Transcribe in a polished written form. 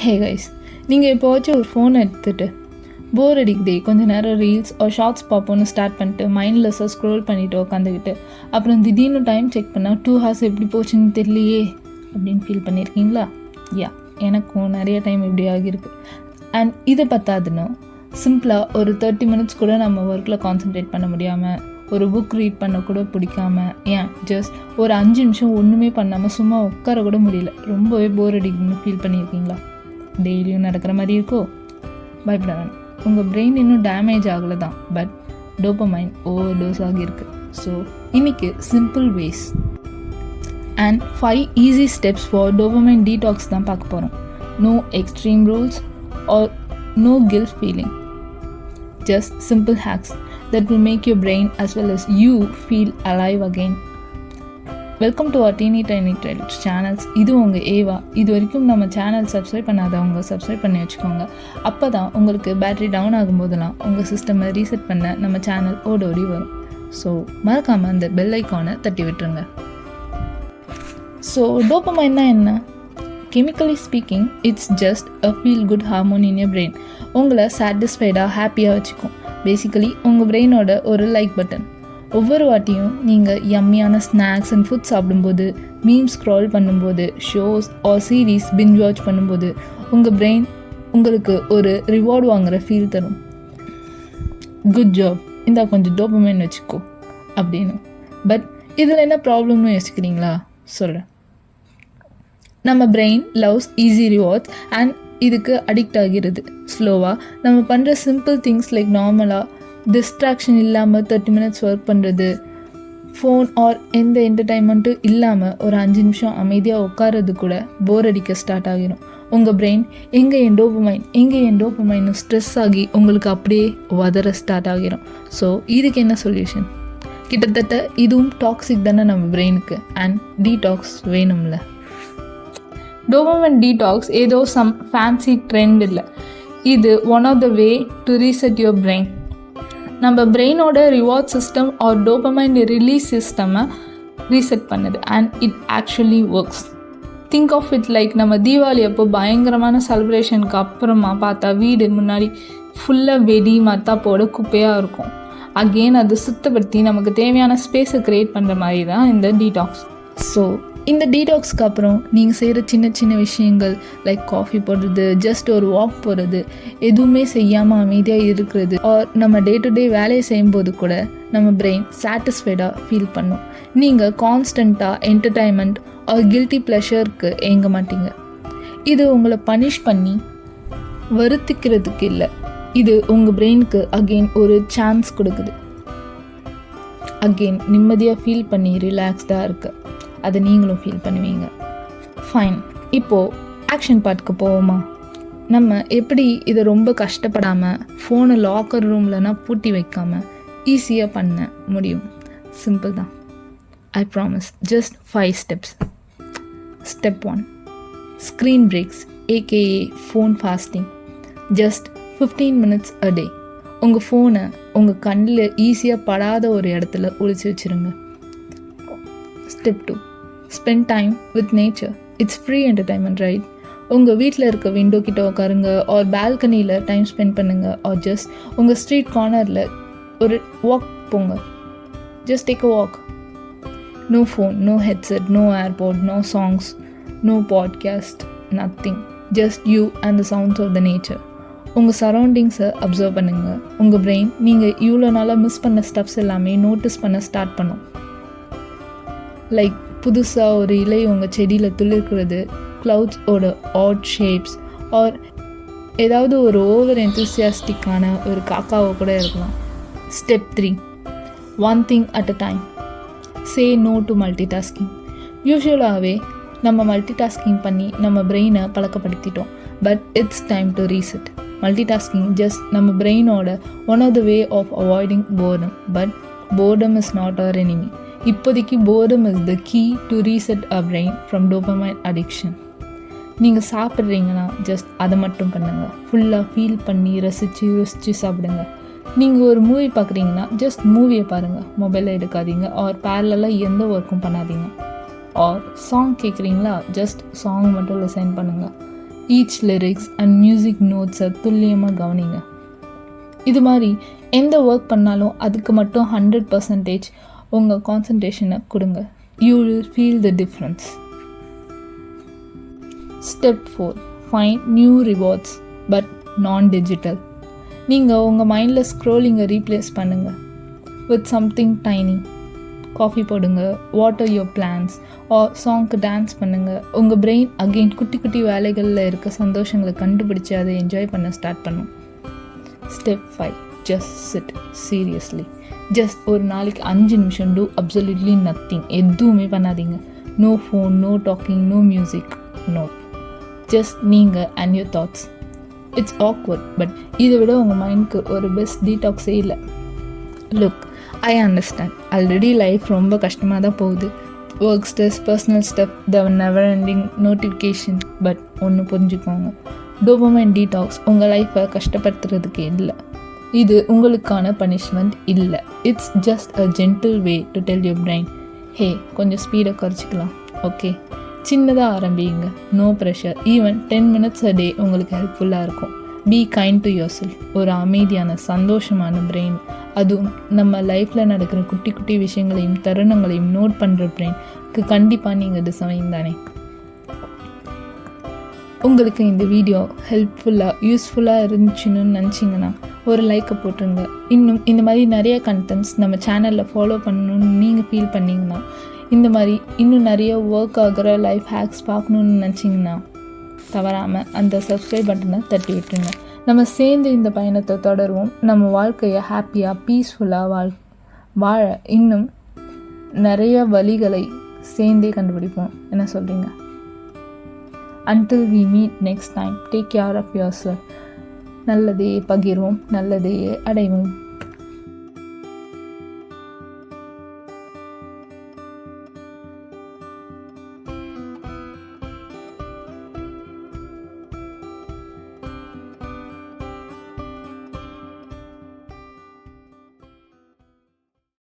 Hey guys, நீங்கள் எப்போவாச்சும் ஒரு ஃபோனை எடுத்துகிட்டு போர் அடிக்குதே கொஞ்சம் நேரம் ரீல்ஸ் ஷார்ட்ஸ் பார்ப்போன்னு ஸ்டார்ட் பண்ணிட்டு மைண்ட்லெஸ்ஸாக ஸ்க்ரோல் பண்ணிவிட்டு உட்காந்துக்கிட்டு அப்புறம் திடீர்னு டைம் செக் பண்ணால் 2 hours எப்படி போச்சுன்னு தெரியலையே அப்படின்னு ஃபீல் பண்ணியிருக்கீங்களா? எனக்கும் நிறைய டைம் இப்படி ஆகியிருக்கு. அண்ட் இது பத்தாதுன்னு சிம்பிளாக ஒரு 30 minutes கூட நம்ம ஒர்க்கில் கான்சன்ட்ரேட் பண்ண முடியாமல், ஒரு புக் ரீட் பண்ண கூட பிடிக்காம, ஜஸ்ட் ஒரு 5 நிமிஷம் ஒன்றுமே பண்ணாமல் சும்மா உட்கார கூட முடியல, ரொம்பவே போர் அடிக்குதுன்னு ஃபீல் பண்ணியிருக்கீங்களா? டெய்லியும் நடக்கிற மாதிரி இருக்கோ? பயப்பட வேணாம், உங்கள் பிரெயின் இன்னும் டேமேஜ் ஆகலை தான், பட் டோபமைன் ஓவர் டோஸ் ஆகியிருக்கு. ஸோ இன்னைக்கு simple ways and 5 easy steps for dopamine detox தான் பார்க்க போகிறோம். No extreme rules or no guilt feeling, just simple hacks that will make your brain as well as you feel alive again. Welcome to our teeny tiny trails channels. இது உங்கள் ஏவா. இது வரைக்கும் நம்ம channel subscribe பண்ணாதவங்க subscribe பண்ணி வச்சுக்கோங்க. அப்போ தான் உங்களுக்கு பேட்டரி டவுன் ஆகும்போதெல்லாம் உங்கள் சிஸ்டமை ரீசெட் பண்ண நம்ம சேனல் ஓடோடி வரும். ஸோ மறக்காமல் அந்த பெல் ஐக்கானை தட்டி விட்டுருங்க. ஸோ டோபமைன்னா என்ன? Chemically speaking, it's just a feel good hormone in your brain. உங்களை சாட்டிஸ்ஃபைடாக ஹாப்பியாக வச்சுக்கும். பேசிக்கலி உங்கள் பிரெயினோட ஒரு லைக் பட்டன். ஒவ்வொரு வாட்டியும் நீங்கள் யம்மியான ஸ்நாக்ஸ் அண்ட் ஃபுட் சாப்பிடும்போது, மீம் ஸ்க்ரால் பண்ணும்போது, shows or series binge watch பண்ணும்போது உங்கள் பிரெயின் உங்களுக்கு ஒரு ரிவார்டு வாங்குகிற ஃபீல் தரும். குட் ஜாப், இந்த கொஞ்சம் டோபமைன் வச்சுக்கோ அப்படின்னு. பட் இதில் என்ன ப்ராப்ளம்னு யோசிக்கிறீங்களா? சொல்கிறேன். நம்ம brain loves easy rewards and இதுக்கு அடிக்ட் ஆகிறது. ஸ்லோவாக நம்ம பண்ணுற சிம்பிள் திங்ஸ் லைக் நார்மலாக டிஸ்ட்ராக்ஷன் இல்லாமல் 30 minutes ஒர்க் பண்ணுறது, ஃபோன் ஆர் எந்த என்டர்டைன்மெண்ட்டும் இல்லாமல் ஒரு 5 நிமிஷம் அமைதியாக உட்காரது கூட போர் அடிக்க ஸ்டார்ட் ஆகிடும். உங்கள் பிரெயின் எங்கே என் டோபமைன்னு ஸ்ட்ரெஸ் ஆகி உங்களுக்கு அப்படியே வதற ஸ்டார்ட் ஆகிடும். ஸோ இதுக்கு என்ன சொல்யூஷன்? கிட்டத்தட்ட இதுவும் டாக்ஸிக் தானே நம்ம பிரெயினுக்கு. அண்ட் டீடாக்ஸ் வேணும்ல. டோபமைன் டீடாக்ஸ் ஏதோ சம் ஃபேன்சி ட்ரெண்ட் இல்லை. இது one of the way to reset your brain. நம்ம பிரெயினோட reward system or dopamine release சிஸ்டமை ரீசெட் பண்ணுது. And it actually works. Think of it like நம்ம தீபாவளி அப்போ பயங்கரமான செலிப்ரேஷனுக்கு அப்புறமா பார்த்தா வீடு முன்னாடி ஃபுல்லாக வெடி மத்தாப்போட குப்பையாக இருக்கும். அகெயின் அது சுத்தப்படுத்தி நமக்கு தேவையான ஸ்பேஸை க்ரியேட் பண்ணுற மாதிரி தான் இந்த டீடாக்ஸ். ஸோ இந்த டீடாக்ஸ்க்கு அப்புறம் நீங்கள் செய்கிற சின்ன சின்ன விஷயங்கள் லைக் காஃபி போடுறது, ஜஸ்ட் ஒரு வாக் போகிறது, எதுவுமே செய்யாமல் அமைதியாக இருக்கிறது ஆர் நம்ம டே டு டே வேலையை செய்யும்போது கூட நம்ம பிரெயின் சாட்டிஸ்ஃபைடாக ஃபீல் பண்ணும். நீங்கள் கான்ஸ்டண்ட்டாக என்டர்டைன்மெண்ட் ஆர் கில்ட்டி ப்ளஷருக்கு ஏங்க மாட்டீங்க. இது உங்களை பனிஷ் பண்ணி வருத்திக்கிறதுக்கு இல்லை. இது உங்கள் பிரெயினுக்கு அகெயின் ஒரு சான்ஸ் கொடுக்குது. அகெயின் நிம்மதியாக ஃபீல் பண்ணி ரிலாக்ஸ்டாக இருக்கு. அதை நீங்களும் ஃபீல் பண்ணுவீங்க. ஃபைன், இப்போது ஆக்ஷன் பார்ட்டுக்கு போவோமா? நம்ம எப்படி இதை ரொம்ப கஷ்டப்படாமல் ஃபோனை லாக்கர் ரூம்லனா பூட்டி வைக்காமல் ஈஸியாக பண்ண முடியும்? சிம்பிள் தான். I promise. Just 5 steps. Step 1, screen breaks AKA phone fasting. Just 15 minutes a day. உங்கள் ஃபோனை உங்கள் கண்ணில் ஈஸியாக படாத ஒரு இடத்துல ஒளிச்சு வச்சுருங்க. Step 2, spend time with nature. It's free entertainment, right? உங்கள் வீட்டில் இருக்க விண்டோ கிட்ட உட்காருங்க ஆர் பால்கனியில் டைம் ஸ்பெண்ட் பண்ணுங்கள் ஆர் ஜஸ்ட் உங்கள் ஸ்ட்ரீட் கார்னரில் ஒரு வாக் போங்க. Just take a walk. No phone, no headset, no airpod, no songs, no podcast, nothing. Just you and the sounds of the nature. உங்கள் சரௌண்டிங்ஸை அப்சர்வ் பண்ணுங்கள். உங்கள் பிரெயின் நீங்கள் இவ்வளோ நாளாக மிஸ் பண்ண ஸ்டெப்ஸ் எல்லாமே நோட்டீஸ் பண்ண ஸ்டார்ட் பண்ணும். லைக் புதுசாக ஒரு இலை உங்கள் செடியில் துளிர்க்கிறது, க்ளவுட்ஸோட ஆட் ஷேப்ஸ் ஆர் ஏதாவது ஒரு ஓவர் என்தூசியாஸ்டிக்கான ஒரு காக்காவை கூட இருக்கலாம். Step 3, one thing at a time. Say no to multi tasking. யூஸ்வலாகவே நம்ம மல்டி டாஸ்கிங் பண்ணி நம்ம பிரெயினை பழக்கப்படுத்திட்டோம். But it's time to reset. Multi tasking just நம்ம பிரெயினோட one of the way of avoiding boredom. But boredom is not our enemy. இப்போதைக்கு boredom is the key to reset our brain from dopamine addiction. நீங்கள் சாப்பிட்றீங்கன்னா just அதை மட்டும் பண்ணுங்கள். ஃபுல்லாக feel பண்ணி ருசித்து சாப்பிடுங்க. நீங்கள் ஒரு மூவி பார்க்குறீங்கன்னா ஜஸ்ட் மூவியை பாருங்கள், மொபைலில் எடுக்காதீங்க ஆர் பேரலாக எந்த ஒர்க்கும் பண்ணாதீங்க. ஆர் சாங் கேட்குறீங்களா, ஜஸ்ட் சாங் மட்டும் லிசன் பண்ணுங்கள். ஈச் லிரிக்ஸ் அண்ட் மியூசிக் நோட்ஸை துல்லியமாக கவனிங்க. இது மாதிரி எந்த ஒர்க் பண்ணாலும் அதுக்கு மட்டும் 100% உங்கள் கான்சன்ட்ரேஷனை கொடுங்க. You will feel the difference. Step 4, find new rewards but non digital. நீங்கள் உங்கள் மைண்டில் ஸ்க்ரோலிங்கை ரீப்ளேஸ் பண்ணுங்கள் வித் சம்திங் டைனி. காஃபி போடுங்க, வாட்டர் யுவர் பிளான்ஸ் ஆர் சாங்க்கு டான்ஸ் பண்ணுங்கள். உங்கள் பிரெயின் அகெயின் குட்டி குட்டி வேலைகளில் இருக்க சந்தோஷங்களை கண்டுபிடிச்சி அதை என்ஜாய் பண்ண ஸ்டார்ட் பண்ணும். Step 5, just sit. Seriously, just ஒரு நாளைக்கு 5 நிமிஷம் டூ அப்சல்யூட்லி நத்திங். எதுவுமே பண்ணாதீங்க. No phone, no talking, no music, no. Just நீங்கள் and your thoughts. It's awkward, but இதை விட உங்கள் மைண்டுக்கு ஒரு பெஸ்ட் டீடாக்ஸே இல்லை. Look, I understand. Already life ரொம்ப கஷ்டமாக தான் போகுது. Work stress, personal step, the never ending notification. But ஒன்று புரிஞ்சுக்கோங்க, டோபமைன் டீடாக்ஸ் உங்கள் லைஃப்பை கஷ்டப்படுத்துறதுக்கு இல்லை. இது உங்களுக்கான பனிஷ்மெண்ட் இல்லை. It's just a gentle way to tell your brain, hey கொஞ்சம் ஸ்பீடை குறைச்சிக்கலாம், ஓகே. சின்னதாக ஆரம்பிங்க, no pressure. Even 10 minutes a day உங்களுக்கு ஹெல்ப்ஃபுல்லாக இருக்கும். Be kind to yourself. ஒரு அமைதியான சந்தோஷமான பிரெயின், அதுவும் நம்ம லைஃப்பில் நடக்கிற குட்டி குட்டி விஷயங்களையும் தருணங்களையும் நோட் பண்ணுற பிரெயினுக்கு கண்டிப்பாக நீங்கள் டிசைன் தானே. உங்களுக்கு இந்த வீடியோ ஹெல்ப்ஃபுல்லாக யூஸ்ஃபுல்லாக இருந்துச்சுன்னு நினச்சிங்கன்னா ஒரு லைக்கை போட்டுருங்க. இன்னும் இந்த மாதிரி நிறைய கண்டென்ட்ஸ் நம்ம சேனலில் ஃபாலோ பண்ணணுன்னு நீங்கள் ஃபீல் பண்ணிங்கன்னா, இந்த மாதிரி இன்னும் நிறைய ஒர்க் ஆகிற லைஃப் ஹேக்ஸ் பார்க்கணுன்னு நினச்சிங்கன்னா தவறாமல் அந்த சப்ஸ்கிரைப் பட்டனை தட்டி விட்டுருங்க. நம்ம சேர்ந்து இந்த பயணத்தை தொடருவோம். நம்ம வாழ்க்கையை ஹாப்பியாக பீஸ்ஃபுல்லாக வாழ இன்னும் நிறைய வழிகளை சேர்ந்தே கண்டுபிடிப்போம். என்ன சொல்கிறீங்க? Until we meet next time, take care of yourself. நல்லதையே பகிர்வோம், நல்லதையே அடைவோம்.